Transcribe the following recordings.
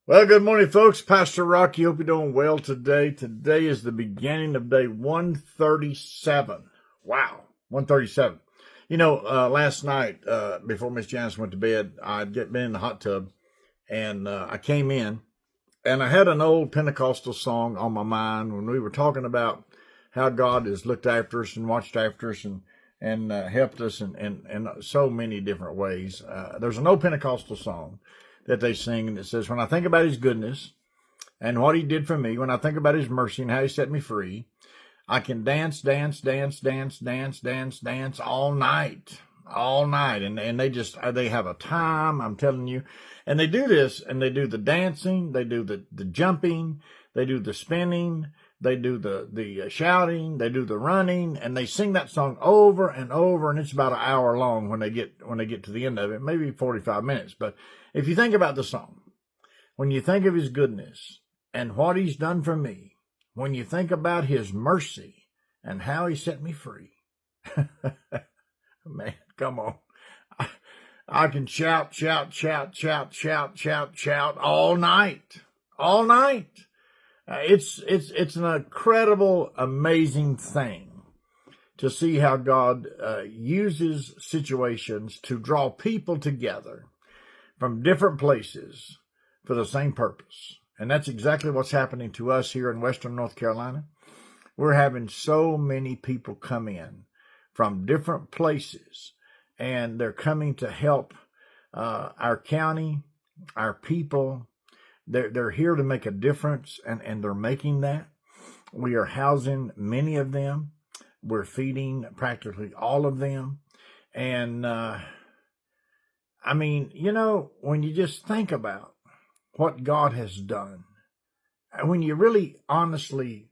Well, good morning, folks. Pastor Rocky. Hope you're doing well today. Today is the beginning of day 137. Wow, 137. Last night, before Miss Janice went to bed, I'd been in the hot tub, and I came in, and I had an old Pentecostal song on my mind when we were talking about how God has looked after us and watched after us and helped us in so many different ways. There's an old Pentecostal song that they sing, and it says, when I think about his goodness and what he did for me, when I think about his mercy and how he set me free, I can dance all night. And they have a time, I'm telling you. And they do this, and they do the dancing, they do the jumping, they do the spinning, they do the shouting, they do the running, and they sing that song over and over, and it's about an hour long when they get to the end of it, maybe 45 minutes. But if you think about the song, when you think of his goodness and what he's done for me, when you think about his mercy and how he set me free, man, come on. I can shout all night. All night. It's an incredible, amazing thing to see how God uses situations to draw people together from different places for the same purpose. And that's exactly what's happening to us here in Western North Carolina. We're having so many people come in from different places, and they're coming to help our county, our people. They're here to make a difference, and they're making that. We are housing many of them. We're feeding practically all of them. And, when you just think about what God has done, when you really honestly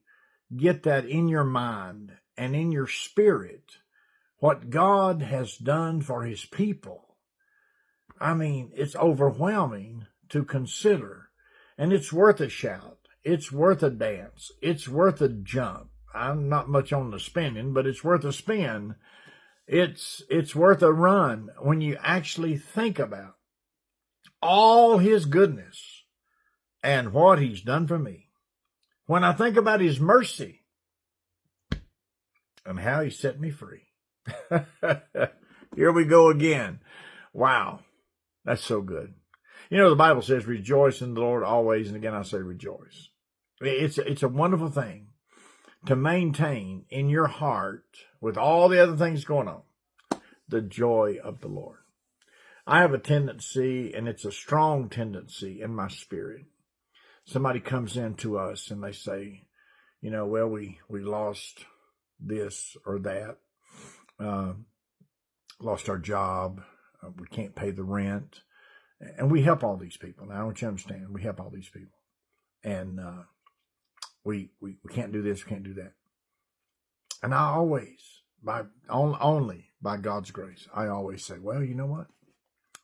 get that in your mind and in your spirit, what God has done for his people, it's overwhelming to consider. And it's worth a shout. It's worth a dance. It's worth a jump. I'm not much on the spinning, but it's worth a spin. It's worth a run when you actually think about all his goodness and what he's done for me. When I think about his mercy and how he set me free. Here we go again. Wow. That's so good. The Bible says, rejoice in the Lord always. And again, I say rejoice. It's a wonderful thing to maintain in your heart, with all the other things going on, the joy of the Lord. I have a tendency, and it's a strong tendency in my spirit. Somebody comes in to us and they say, well, we lost this or that, lost our job, we can't pay the rent. And we help all these people. Now, I want you to understand, we help all these people. And we can't do this, we can't do that. And I always, only by God's grace, I always say, well, you know what?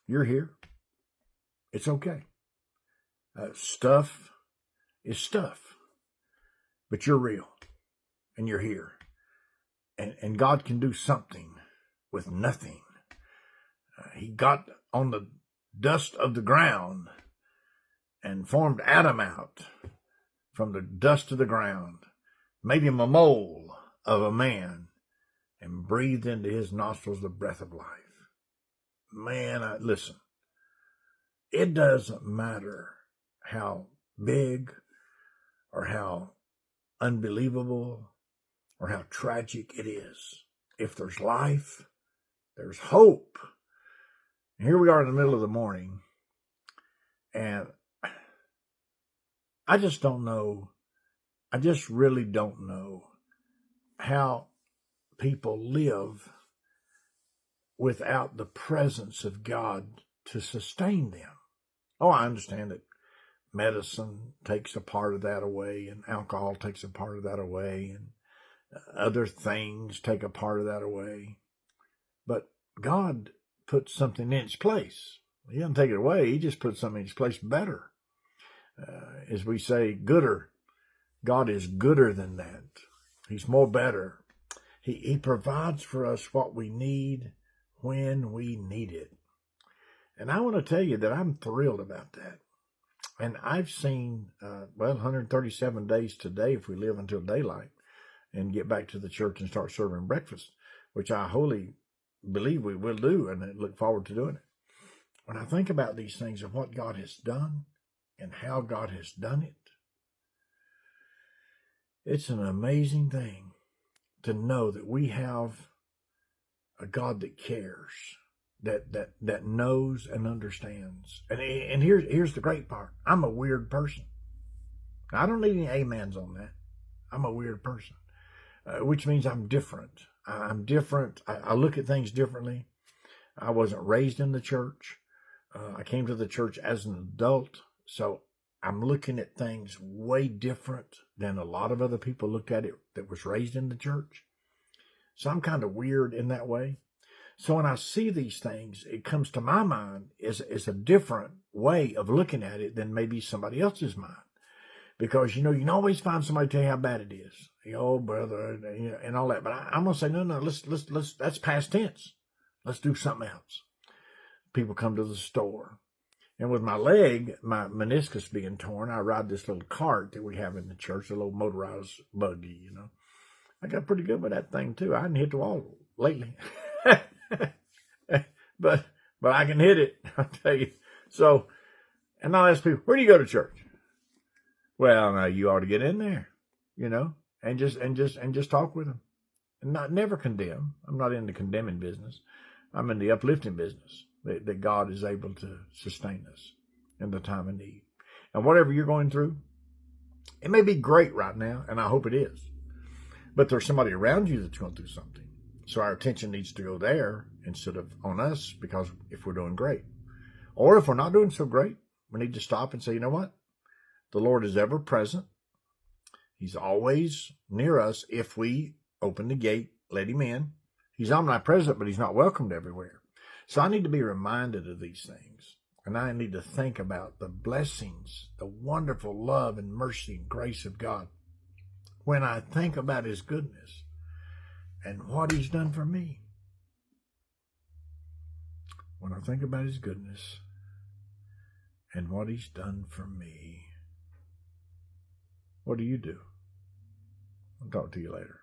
You're here. It's okay. Stuff is stuff. But you're real. And you're here. And God can do something with nothing. He got on the dust of the ground and formed Adam out from the dust of the ground, made him a mold of a man, and breathed into his nostrils the breath of life. Man, listen, it doesn't matter how big or how unbelievable or how tragic it is. If there's life, there's hope. Here we are in the middle of the morning, and I just don't know. I just really don't know how people live without the presence of God to sustain them. Oh, I understand that medicine takes a part of that away, and alcohol takes a part of that away, and other things take a part of that away. But God put something in its place. He doesn't take it away. He just puts something in its place better. As we say, gooder. God is gooder than that. He's more better. He provides for us what we need when we need it. And I want to tell you that I'm thrilled about that. And I've seen, 137 days today if we live until daylight and get back to the church and start serving breakfast, which I wholly believe we will do and I look forward to doing it. When I think about these things of what God has done and how God has done it, it's an amazing thing to know that we have a God that cares, that knows and understands. And here's the great part. I'm a weird person. I don't need any amens on that. I'm a weird person, which means I'm different. I'm different. I look at things differently. I wasn't raised in the church. I came to the church as an adult, so I'm looking at things way different than a lot of other people looked at it that was raised in the church. So I'm kind of weird in that way. So when I see these things, it comes to my mind is a different way of looking at it than maybe somebody else's mind. Because, you can always find somebody tell you how bad it is. Oh, brother, and all that. But I'm going to say, no, let's, that's past tense. Let's do something else. People come to the store. And with my leg, my meniscus being torn, I ride this little cart that we have in the church, a little motorized buggy, I got pretty good with that thing, too. I hadn't hit the wall lately. but I can hit it, I'll tell you. So, and I'll ask people, where do you go to church? Well, now you ought to get in there, and just talk with them. And never condemn. I'm not in the condemning business. I'm in the uplifting business. That God is able to sustain us in the time of need. And whatever you're going through, it may be great right now, and I hope it is. But there's somebody around you that's going through something. So our attention needs to go there instead of on us, because if we're doing great. Or if we're not doing so great, we need to stop and say, you know what? The Lord is ever present. He's always near us if we open the gate, let him in. He's omnipresent, but he's not welcomed everywhere. So I need to be reminded of these things. And I need to think about the blessings, the wonderful love and mercy and grace of God when I think about his goodness and what he's done for me. When I think about his goodness and what he's done for me, what do you do? I'll talk to you later.